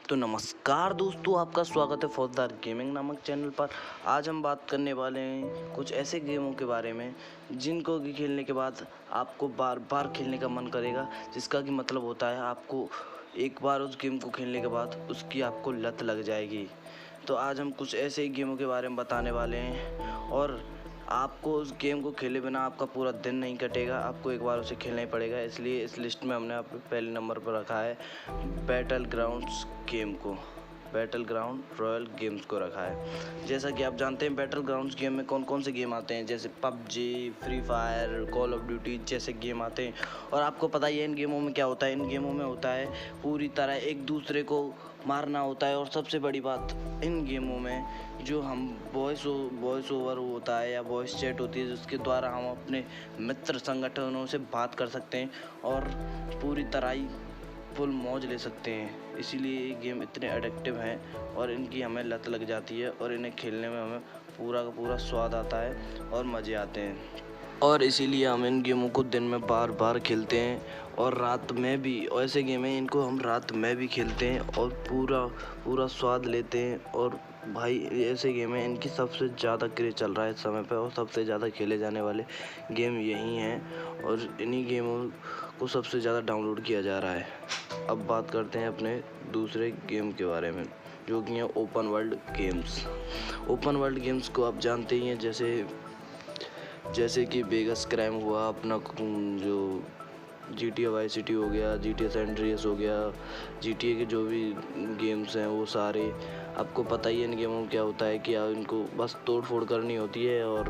तो नमस्कार दोस्तों, आपका स्वागत है फौजदार गेमिंग नामक चैनल पर। आज हम बात करने वाले हैं कुछ ऐसे गेमों के बारे में जिनको कि खेलने के बाद आपको बार बार खेलने का मन करेगा, जिसका कि मतलब होता है आपको एक बार उस गेम को खेलने के बाद उसकी आपको लत लग जाएगी। तो आज हम कुछ ऐसे ही गेमों के बारे में बताने वाले हैं और आपको उस गेम को खेले बिना आपका पूरा दिन नहीं कटेगा, आपको एक बार उसे खेलना ही पड़ेगा। इसलिए इस लिस्ट में हमने आपको पहले नंबर पर रखा है बैटल ग्राउंड्स गेम को, बैटल ग्राउंड रॉयल गेम्स को रखा है। जैसा कि आप जानते हैं बैटल ग्राउंड्स गेम में कौन कौन से गेम आते हैं, जैसे PUBG, free fire, call of duty जैसे गेम आते हैं। और आपको पता ही है इन गेमों में क्या होता है। इन गेमों में होता है पूरी तरह एक दूसरे को मारना होता है। और सबसे बड़ी बात इन गेमों में जो हम वॉइस ओवर होता है या वॉइस चैट होती है, जिसके द्वारा हम अपने मित्र संगठनों से बात कर सकते हैं और पूरी तरह ही फुल मौज ले सकते हैं। इसीलिए ये गेम इतने एडिक्टिव हैं और इनकी हमें लत लग जाती है और इन्हें खेलने में हमें पूरा का पूरा स्वाद आता है और मज़े आते हैं। और इसीलिए हम इन गेमों को दिन में बार बार खेलते हैं और रात में भी। ऐसे गेम हैं इनको हम रात में भी खेलते हैं और पूरा स्वाद लेते हैं। और भाई ऐसे गेम हैं इनकी सबसे ज़्यादा क्रेज़ चल रहा है इस समय पे और सबसे ज़्यादा खेले जाने वाले गेम यही हैं और इन्हीं गेमों को सबसे ज़्यादा डाउनलोड किया जा रहा है। अब बात करते हैं अपने दूसरे गेम के बारे में, जो कि है open world games. Open world games को आप जानते ही हैं, जैसे कि वेगस क्राइम हुआ, अपना जो GTA वाई सिटी हो गया, GTA सैन एंड्रियास हो गया, GTA के जो भी गेम्स हैं वो सारे। आपको पता ही है इन गेमों में क्या होता है कि इनको बस तोड़ फोड़ करनी होती है और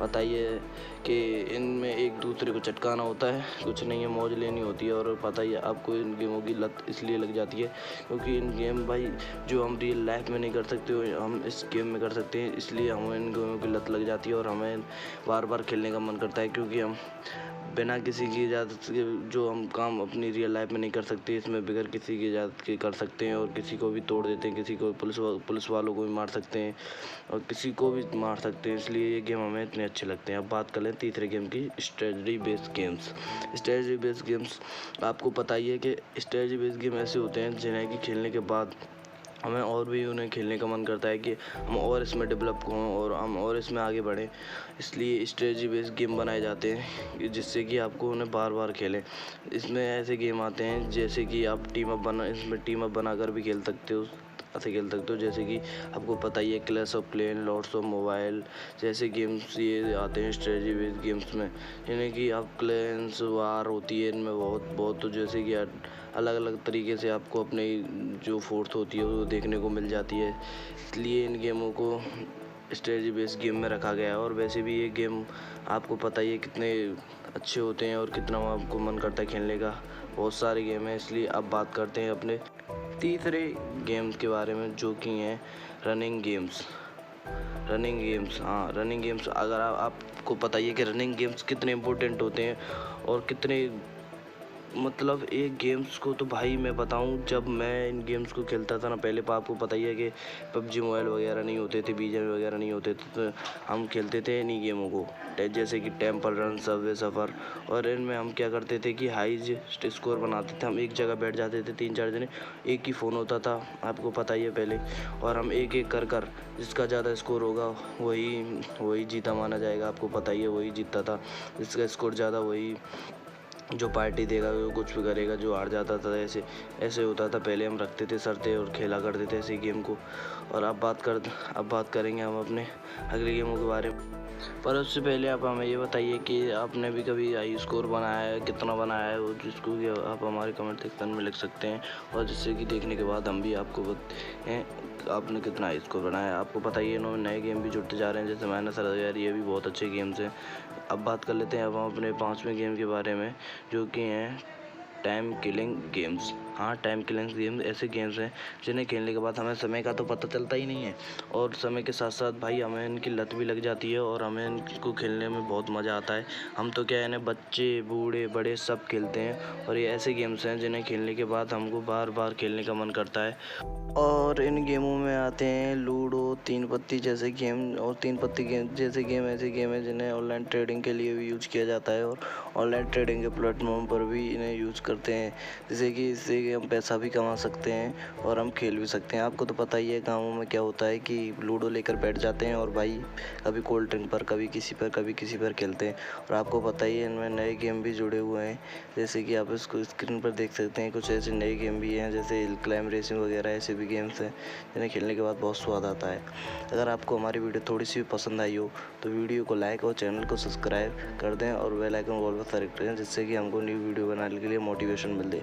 पता ही है कि इनमें एक दूसरे को चटकाना होता है, कुछ नहीं है, मौज लेनी होती है। और पता ही है आपको इन गेमों की लत इसलिए लग जाती है क्योंकि इन गेम भाई जो हम रियल लाइफ में नहीं कर सकते हम इस गेम में कर सकते हैं। इसलिए हमें इन गेमों की लत लग जाती है और हमें बार बार खेलने का मन करता है, क्योंकि हम बिना किसी की इजाज़त के जो हम काम अपनी रियल लाइफ में नहीं कर सकते, इसमें बगैर किसी की इजाज़त के कर सकते हैं और किसी को भी तोड़ देते हैं, किसी को पुलिस वालों को भी मार सकते हैं और किसी को भी मार सकते हैं। इसलिए ये गेम हमें इतने अच्छे लगते हैं। अब बात कर लें तीसरे गेम की, strategy based games. Strategy based games आपको पता ही है कि स्ट्रेटजी बेस्ड गेम ऐसे होते हैं जिन्हें कि खेलने के बाद हमें और भी उन्हें खेलने का मन करता है कि हम और इसमें डेवलप हों और हम और इसमें आगे बढ़ें। इसलिए स्ट्रेटजी बेस्ड गेम बनाए जाते हैं जिससे कि आपको उन्हें बार बार खेलें। इसमें ऐसे गेम आते हैं जैसे कि आप इसमें टीम अप बनाकर भी खेल सकते हो, जैसे कि आपको पता ही है Clash of Clan, Lords of Mobile जैसे गेम्स ये आते हैं स्ट्रेटजी बेस्ड गेम्स में, जिन्हें कि आप क्लैंस वार होती है इनमें बहुत तो जैसे कि अलग अलग तरीके से आपको अपने जो फोर्स होती है वो देखने को मिल जाती है। इसलिए इन गेमों को स्ट्रेटजी बेस्ड गेम में रखा गया है। और वैसे भी ये गेम आपको पता ही है कितने अच्छे होते हैं और कितना आपको मन करता है खेलने का। बहुत सारे गेम हैं। इसलिए अब बात करते हैं अपने तीसरे गेम्स के बारे में, जो कि हैं रनिंग गेम्स। रनिंग गेम्स अगर आपको पता ही है कि रनिंग गेम्स कितने इम्पोर्टेंट होते हैं और कितने मतलब एक गेम्स को तो भाई मैं बताऊं, जब मैं इन गेम्स को खेलता था ना पहले, आपको पता ही है कि पबजी मोबाइल वगैरह नहीं होते थे, बीजीएमआई वगैरह नहीं होते थे, तो हम खेलते थे इन्हीं गेमों को, जैसे कि टेम्पल रन, सबवे सफ़र। और इनमें हम क्या करते थे कि हाईएस्ट स्कोर बनाते थे। हम एक जगह बैठ जाते थे 3-4 जने, एक ही फ़ोन होता था, आपको पता ही है पहले, और हम एक एक कर जिसका ज़्यादा स्कोर होगा वही जीता माना जाएगा। आपको पता ही है वही जीतता था, जिसका स्कोर ज़्यादा वही जो पार्टी देगा, वो कुछ भी करेगा, जो हार जाता था। ऐसे होता था पहले। हम रखते थे सरते और खेला करते थे ऐसे गेम को। और अब बात करेंगे हम अपने अगले गेमों के बारे में। पर उससे पहले आप हमें ये बताइए कि आपने भी कभी हाई स्कोर बनाया है, कितना बनाया है, वो जिसको कि आप हमारे कमेंट सेक्शन में लिख सकते हैं और जिससे कि देखने के बाद हम भी आपको बताएं आपने कितना हाई स्कोर बनाया है। आपको पता ही है नए गेम भी जुड़ते जा रहे हैं, जैसे माइनस यार, ये भी बहुत अच्छे गेम्स हैं। अब बात कर लेते हैं अब हम अपने 5वें गेम के बारे में, जो कि हैं time killing games. Time killing games ऐसे गेम्स हैं जिन्हें खेलने के बाद हमें समय का तो पता चलता ही नहीं है और समय के साथ साथ भाई हमें इनकी लत भी लग जाती है और हमें इनको खेलने में बहुत मज़ा आता है। हम तो क्या है ना, बच्चे बूढ़े बड़े सब खेलते हैं और ये ऐसे गेम्स हैं जिन्हें खेलने के बाद हमको बार बार खेलने का मन करता है। और इन गेमों में आते हैं लूडो, 3 पत्ती जैसे गेम। और 3 पत्ती गेम जैसे गेम ऐसे गेम है जिन्हें ऑनलाइन ट्रेडिंग के लिए भी यूज किया जाता है और ऑनलाइन ट्रेडिंग के प्लेटफॉर्म पर भी इन्हें यूज करते हैं। जैसे कि इससे कि हम पैसा भी कमा सकते हैं और हम खेल भी सकते हैं। आपको तो पता ही है गाँवों में क्या होता है कि लूडो लेकर बैठ जाते हैं और भाई कभी कोल्ड ड्रिंक पर, कभी किसी पर खेलते हैं। और आपको पता ही है इनमें नए गेम भी जुड़े हुए हैं, जैसे कि आप इसको स्क्रीन पर देख सकते हैं। कुछ ऐसे नए गेम भी हैं जैसे हिल क्लाइंब रेसिंग वगैरह, ऐसे भी गेम्स हैं जिन्हें खेलने के बाद बहुत स्वाद आता है। अगर आपको हमारी वीडियो थोड़ी सी भी पसंद आई हो तो वीडियो को लाइक और चैनल को सब्सक्राइब कर दें और बेल आइकन ऑल पर सेलेक्ट करें, जिससे कि हमको न्यू वीडियो बनाने के लिए मोटिवेशन मिले।